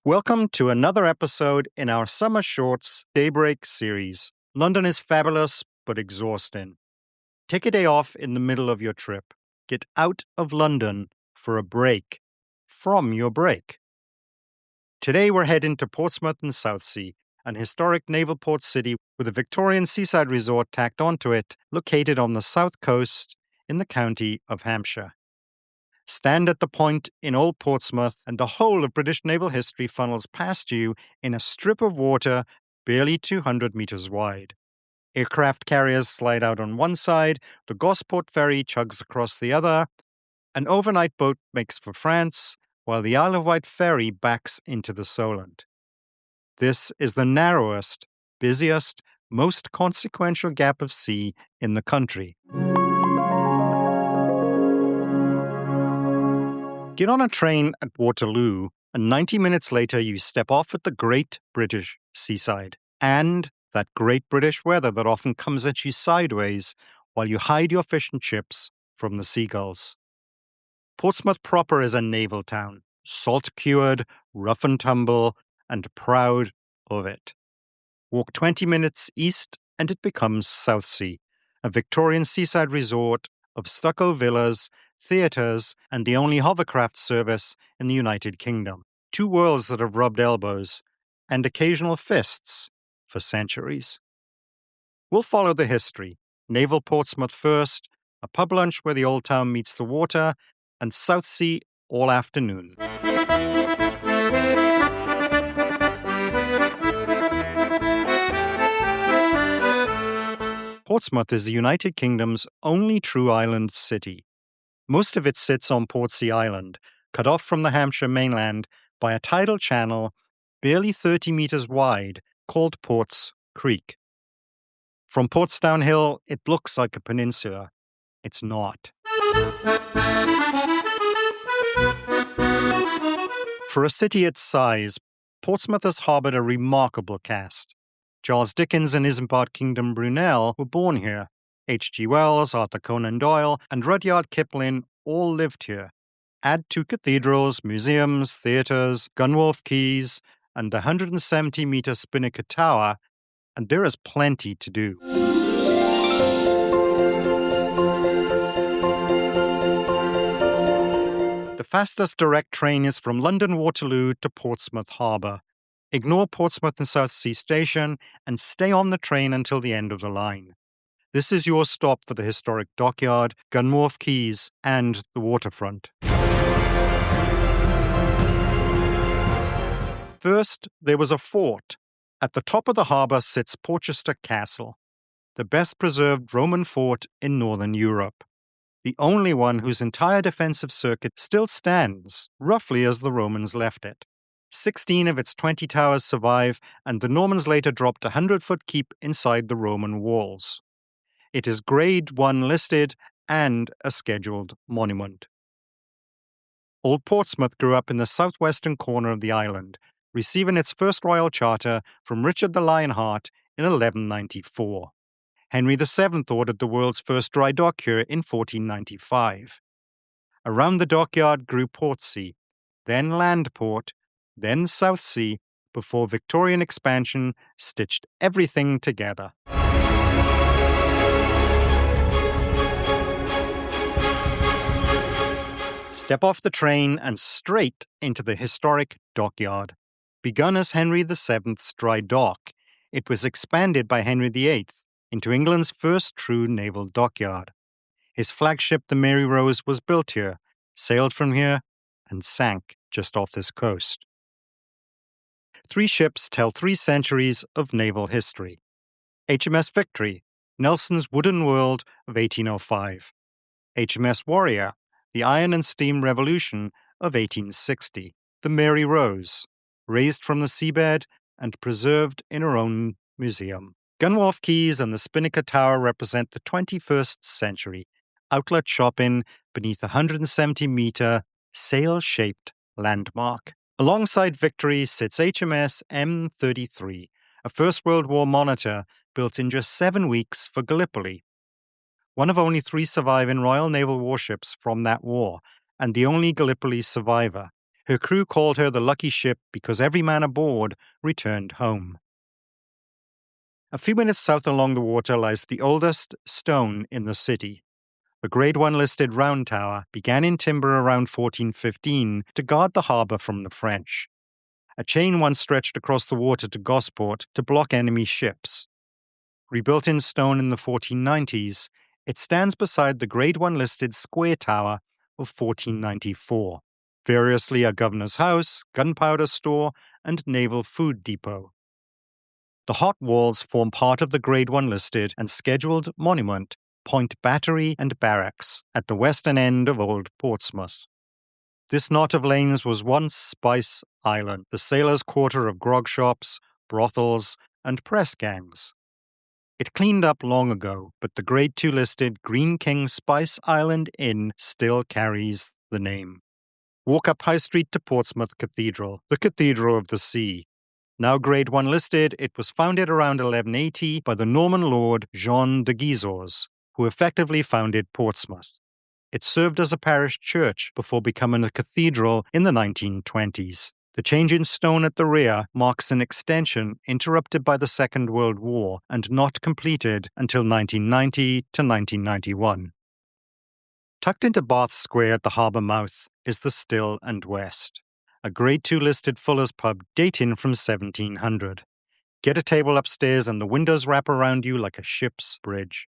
Welcome to another episode in our Summer Shorts Daybreak series. London is fabulous, but exhausting. Take a day off in the middle of your trip. Get out of London for a break from your break. Today we're heading to Portsmouth and Southsea, an historic naval port city with a Victorian seaside resort tacked onto it, located on the south coast in the county of Hampshire. Stand at the point in Old Portsmouth, and the whole of British naval history funnels past you in a strip of water barely 200 meters wide. Aircraft carriers slide out on one side, the Gosport ferry chugs across the other, an overnight boat makes for France, while the Isle of Wight ferry backs into the Solent. This is the narrowest, busiest, most consequential gap of sea in the country. Get on a train at Waterloo, and 90 minutes later you step off at the Great British Seaside. And that great British weather that often comes at you sideways while you hide your fish and chips from the seagulls. Portsmouth proper is a naval town, salt-cured, rough and tumble, and proud of it. Walk 20 minutes east and it becomes Southsea, a Victorian seaside resort of stucco villas, theatres, and the only hovercraft service in the United Kingdom. Two worlds that have rubbed elbows and occasional fists for centuries. We'll follow the history. Naval Portsmouth first, a pub lunch where the old town meets the water, and Southsea all afternoon. Portsmouth is the United Kingdom's only true island city. Most of it sits on Portsea Island, cut off from the Hampshire mainland by a tidal channel barely 30 meters wide called Ports Creek. From Portsdown Hill, it looks like a peninsula. It's not. For a city its size, Portsmouth has harbored a remarkable cast. Charles Dickens and Isambard Kingdom Brunel were born here. H.G. Wells, Arthur Conan Doyle, and Rudyard Kipling all lived here. Add 2 cathedrals, museums, theatres, Gunwharf Quays, and the 170-metre Spinnaker Tower, and there is plenty to do. The fastest direct train is from London Waterloo to Portsmouth Harbour. Ignore Portsmouth and Southsea station and stay on the train until the end of the line. This is your stop for the Historic Dockyard, Gunwharf Quays, and the waterfront. First, there was a fort. At the top of the harbour sits Porchester Castle, the best preserved Roman fort in northern Europe. The only one whose entire defensive circuit still stands, roughly as the Romans left it. 16 of its 20 towers survive, and the Normans later dropped a 100-foot keep inside the Roman walls. It is Grade 1 listed and a scheduled monument. Old Portsmouth grew up in the southwestern corner of the island, receiving its first royal charter from Richard the Lionheart in 1194. Henry VII ordered the world's first dry dock here in 1495. Around the dockyard grew Portsea, then Landport, then Southsea, before Victorian expansion stitched everything together. Step off the train and straight into the historic dockyard. Begun as Henry VII's dry dock, it was expanded by Henry VIII into England's first true naval dockyard. His flagship, the Mary Rose, was built here, sailed from here, and sank just off this coast. 3 ships tell 3 centuries of naval history. HMS Victory, Nelson's wooden world of 1805. HMS Warrior, the Iron and Steam Revolution of 1860. The Mary Rose, raised from the seabed and preserved in her own museum. Gunwharf Quays and the Spinnaker Tower represent the 21st century, outlet shopping beneath a 170-metre sail-shaped landmark. Alongside Victory sits HMS M33, a First World War monitor built in just 7 weeks for Gallipoli. One of only 3 surviving Royal Naval warships from that war, and the only Gallipoli survivor. Her crew called her the lucky ship because every man aboard returned home. A few minutes south along the water lies the oldest stone in the city. The Grade 1 listed round tower began in timber around 1415 to guard the harbour from the French. A chain once stretched across the water to Gosport to block enemy ships. Rebuilt in stone in the 1490s, it stands beside the Grade 1 listed square tower of 1494. Variously a governor's house, gunpowder store, and naval food depot. The hot walls form part of the Grade 1 listed and scheduled monument, Point Battery and Barracks, at the western end of Old Portsmouth. This knot of lanes was once Spice Island, the sailors' quarter of grog shops, brothels, and press gangs. It cleaned up long ago, but the Grade 2 listed Green King Spice Island Inn still carries the name. Walk up High Street to Portsmouth Cathedral, the Cathedral of the Sea. Now Grade 1 listed, it was founded around 1180 by the Norman lord Jean de Gisors, who effectively founded Portsmouth. It served as a parish church before becoming a cathedral in the 1920s. The change in stone at the rear marks an extension interrupted by the Second World War and not completed until 1990 to 1991. Tucked into Bath Square at the harbour mouth is the Still and West, a Grade 2 listed Fuller's pub dating from 1700. Get a table upstairs and the windows wrap around you like a ship's bridge.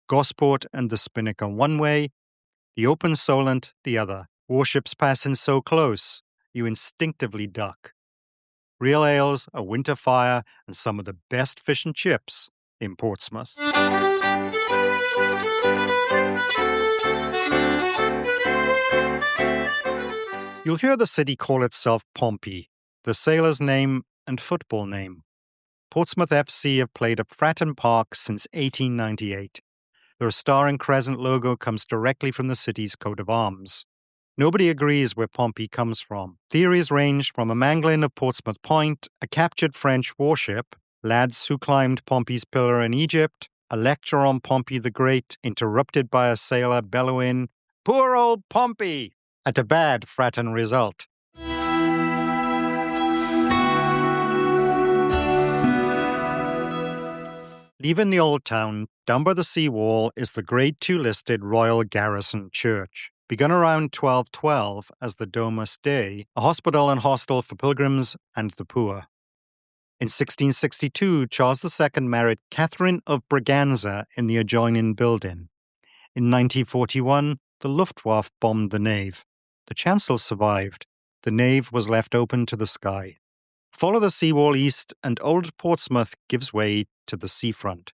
Gosport and the Spinnaker one way, the open Solent the other. Warships passing so close, you instinctively duck. Real ales, a winter fire, and some of the best fish and chips in Portsmouth. You'll hear the city call itself Pompey, the sailor's name and football name. Portsmouth FC have played at Fratton Park since 1898. Their star and crescent logo comes directly from the city's coat of arms. Nobody agrees where Pompey comes from. Theories range from a mangling of Portsmouth Point, a captured French warship, lads who climbed Pompey's pillar in Egypt, a lecture on Pompey the Great interrupted by a sailor bellowing, "Poor old Pompey!" at a bad Fratton result. Leaving the old town, down by the sea wall is the Grade 2 listed Royal Garrison Church, begun around 1212 as the Domus Dei, a hospital and hostel for pilgrims and the poor. In 1662, Charles II married Catherine of Braganza in the adjoining building. In 1941, the Luftwaffe bombed the nave. The chancel survived. The nave was left open to the sky. Follow the seawall east and Old Portsmouth gives way to the seafront.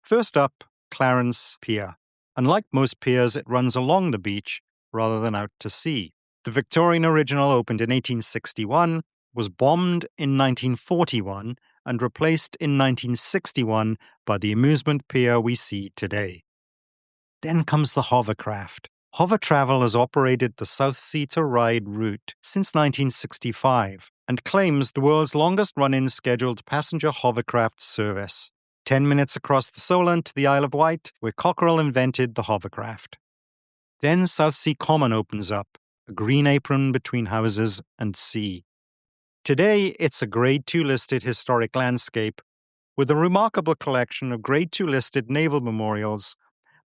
First up, Clarence Pier. Unlike most piers, it runs along the beach rather than out to sea. The Victorian original opened in 1861, was bombed in 1941, and replaced in 1961 by the amusement pier we see today. Then comes the hovercraft. Hover Travel has operated the Southsea to Ryde route since 1965 and claims the world's longest-running scheduled passenger hovercraft service. 10 minutes across the Solent to the Isle of Wight, where Cockerell invented the hovercraft. Then Southsea Common opens up, a green apron between houses and sea. Today, it's a Grade 2 listed historic landscape with a remarkable collection of Grade 2 listed naval memorials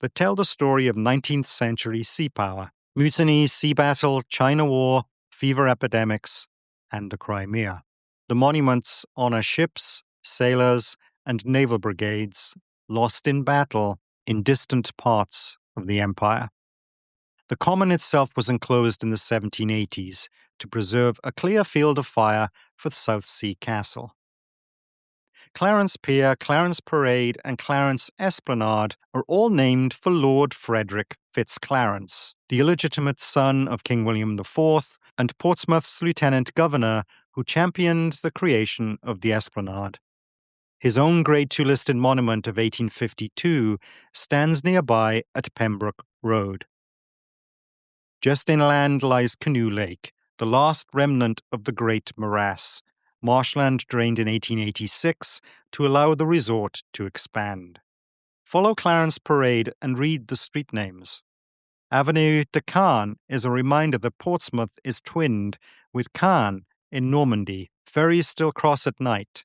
that tell the story of 19th century sea power, mutiny, sea battle, China War, fever epidemics, and the Crimea. The monuments honor ships, sailors, and naval brigades lost in battle in distant parts of the empire. The common itself was enclosed in the 1780s to preserve a clear field of fire for the Southsea Castle. Clarence Pier, Clarence Parade, and Clarence Esplanade are all named for Lord Frederick Fitzclarence, the illegitimate son of King William IV and Portsmouth's lieutenant governor who championed the creation of the Esplanade. His own Grade 2 listed monument of 1852 stands nearby at Pembroke Road. Just inland lies Canoe Lake, the last remnant of the Great Morass, marshland drained in 1886 to allow the resort to expand. Follow Clarence Parade and read the street names. Avenue de Caen is a reminder that Portsmouth is twinned with Caen in Normandy. Ferries still cross at night.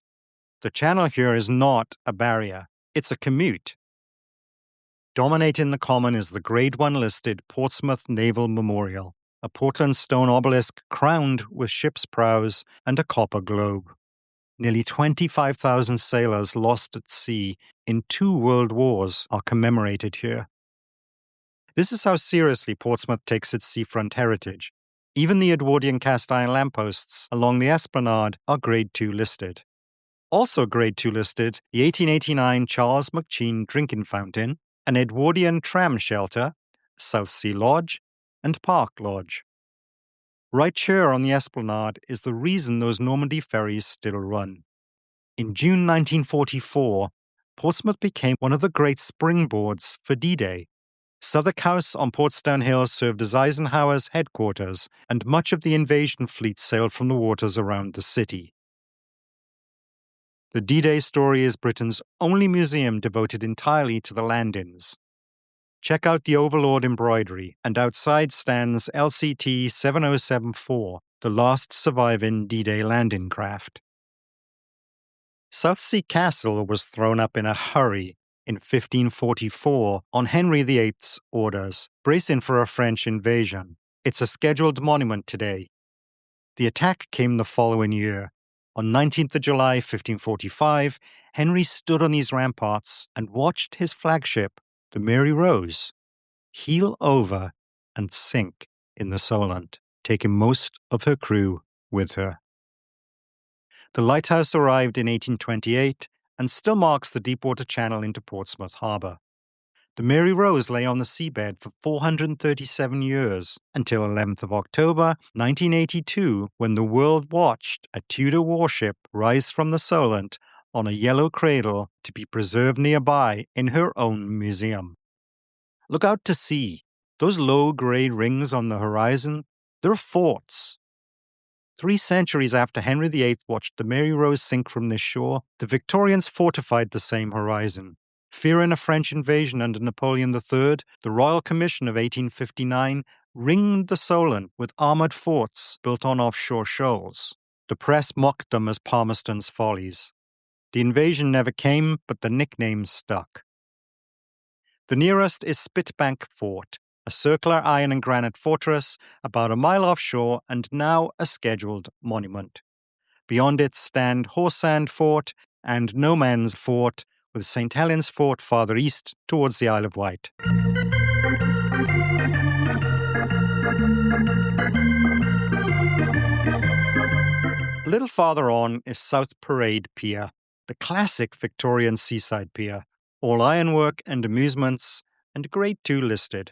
The channel here is not a barrier, it's a commute. Dominating the common is the Grade 1 listed Portsmouth Naval Memorial, a Portland stone obelisk crowned with ship's prows and a copper globe. Nearly 25,000 sailors lost at sea in 2 world wars are commemorated here. This is how seriously Portsmouth takes its seafront heritage. Even the Edwardian cast iron lampposts along the esplanade are Grade 2 listed. Also Grade 2 listed, the 1889 Charles McCheyne drinking fountain, an Edwardian tram shelter, Southsea Lodge, and Park Lodge. Right here on the esplanade is the reason those Normandy ferries still run. In June 1944, Portsmouth became one of the great springboards for D-Day. Southwark House on Portsdown Hill served as Eisenhower's headquarters, and much of the invasion fleet sailed from the waters around the city. The D-Day story is Britain's only museum devoted entirely to the landings. Check out the Overlord embroidery, and outside stands LCT 7074, the last surviving D-Day landing craft. Southsea Castle was thrown up in a hurry in 1544 on Henry VIII's orders, bracing for a French invasion. It's a scheduled monument today. The attack came the following year. On 19th of July 1545, Henry stood on these ramparts and watched his flagship, the Mary Rose, heel over and sink in the Solent, taking most of her crew with her. The lighthouse arrived in 1828 and still marks the Deepwater Channel into Portsmouth Harbour. The Mary Rose lay on the seabed for 437 years, until 11th of October 1982, when the world watched a Tudor warship rise from the Solent on a yellow cradle to be preserved nearby in her own museum. Look out to sea. Those low grey rings on the horizon, they're forts. 3 centuries after Henry VIII watched the Mary Rose sink from this shore, the Victorians fortified the same horizon. Fearing a French invasion under Napoleon III, the Royal Commission of 1859 ringed the Solent with armoured forts built on offshore shoals. The press mocked them as Palmerston's follies. The invasion never came, but the nickname stuck. The nearest is Spitbank Fort, a circular iron and granite fortress about a mile offshore and now a scheduled monument. Beyond it stand Horsand Fort and No Man's Fort, with St. Helens Fort farther east towards the Isle of Wight. A little farther on is South Parade Pier, the classic Victorian seaside pier, all ironwork and amusements, and Grade 2 listed.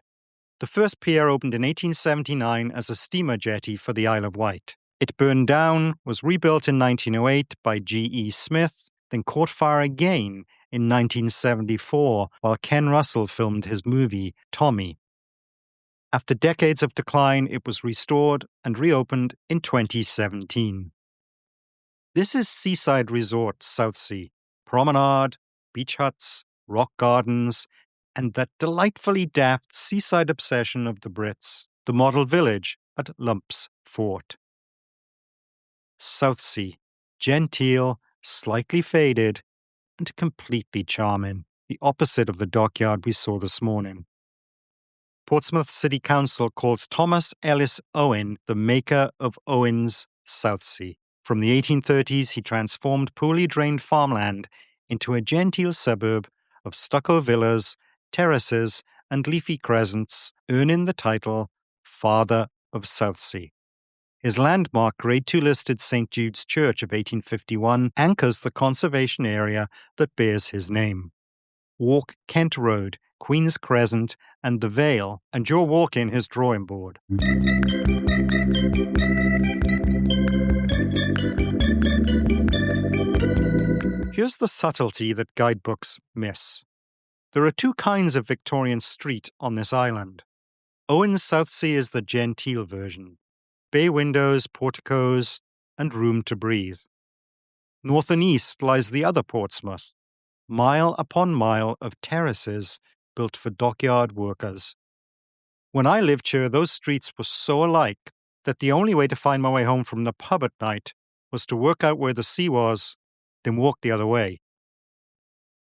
The first pier opened in 1879 as a steamer jetty for the Isle of Wight. It burned down, was rebuilt in 1908 by G.E. Smith, then caught fire again in 1974 while Ken Russell filmed his movie Tommy. After decades of decline, it was restored and reopened in 2017. This is Seaside Resort Southsea. Promenade, beach huts, rock gardens, and that delightfully daft seaside obsession of the Brits, the model village at Lumps Fort. Southsea, genteel, slightly faded, and completely charming, the opposite of the dockyard we saw this morning. Portsmouth City Council calls Thomas Ellis Owen the maker of Owen's Southsea. From the 1830s, he transformed poorly drained farmland into a genteel suburb of stucco villas, terraces, and leafy crescents, earning the title Father of Southsea. His landmark Grade 2 listed St. Jude's Church of 1851 anchors the conservation area that bears his name. Walk Kent Road, Queen's Crescent, and the Vale, and you'll walk in his drawing board. Here's the subtlety that guidebooks miss. There are 2 kinds of Victorian street on this island. Owen's Southsea is the genteel version. Bay windows, porticos, and room to breathe. North and east lies the other Portsmouth, mile upon mile of terraces built for dockyard workers. When I lived here, those streets were so alike that the only way to find my way home from the pub at night was to work out where the sea was, then walk the other way.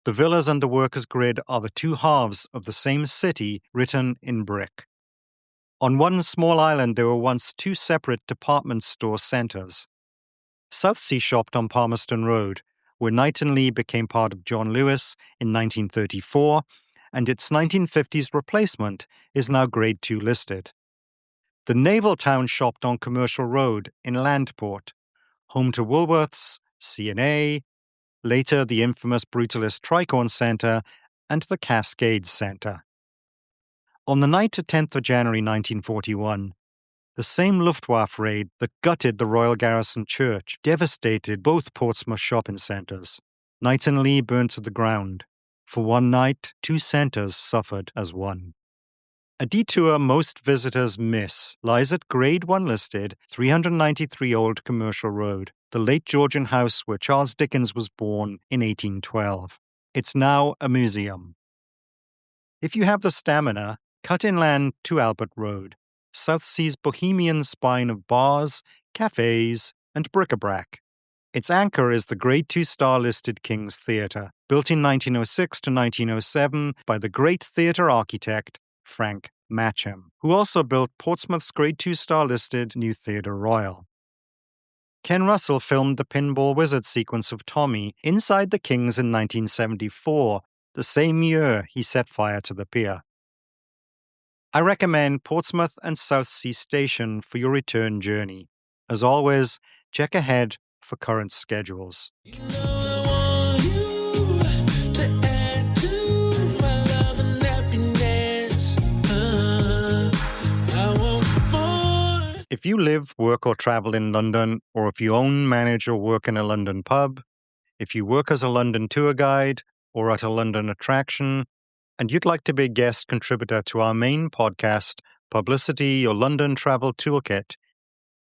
The villas and the workers' grid are the two halves of the same city written in brick. On one small island, there were once two separate department store centres. Southsea shopped on Palmerston Road, where Knight and Lee became part of John Lewis in 1934, and its 1950s replacement is now Grade 2 listed. The naval town shopped on Commercial Road in Landport, home to Woolworths, C&A, later the infamous brutalist Tricorn Centre, and the Cascades Centre. On the night of 10th of January 1941, the same Luftwaffe raid that gutted the Royal Garrison Church devastated both Portsmouth shopping centres. Knight and Lee burnt to the ground. For one night, two centres suffered as one. A detour most visitors miss lies at Grade 1 listed 393 Old Commercial Road, the late Georgian house where Charles Dickens was born in 1812. It's now a museum. If you have the stamina, cut inland to Albert Road, Southsea's bohemian spine of bars, cafes, and bric-a-brac. Its anchor is the Grade 2 star-listed King's Theatre, built in 1906 to 1907 by the great theatre architect Frank Matcham, who also built Portsmouth's Grade 2 star-listed New Theatre Royal. Ken Russell filmed the Pinball Wizard sequence of Tommy inside the King's in 1974, the same year he set fire to the pier. I recommend Portsmouth and Southsea Station for your return journey. As always, check ahead for current schedules. If you live, work, or travel in London, or if you own, manage, or work in a London pub, if you work as a London tour guide or at a London attraction, and you'd like to be a guest contributor to our main podcast, Publicity Your London Travel Toolkit,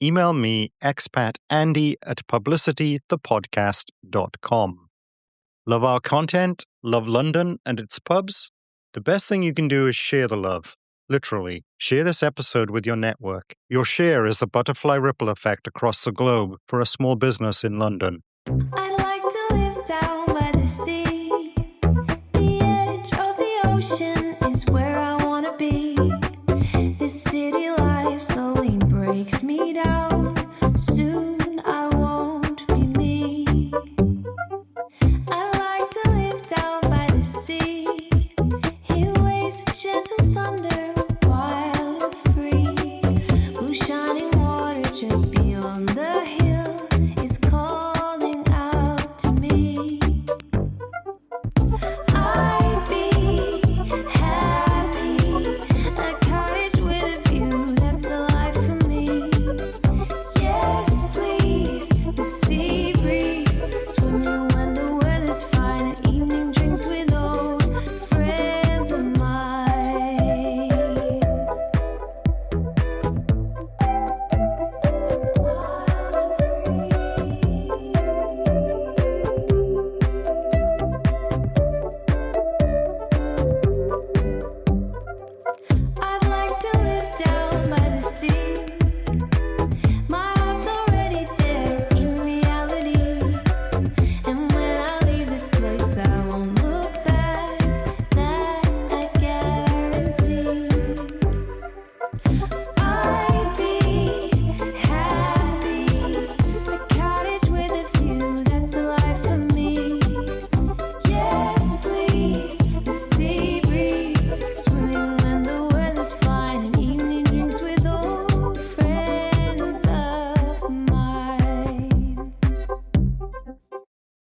email me expatandy@publicitythepodcast.com. Love our content? Love London and its pubs? The best thing you can do is share the love. Literally, share this episode with your network. Your share is the butterfly ripple effect across the globe for a small business in London. I'd like to live down by the sea. The edge of the ocean is where I want to be. This city life slowly breaks me down. Soon I won't be me. I like to live down by the sea. Hear waves of gentle thunder, wild and free. Blue shining water just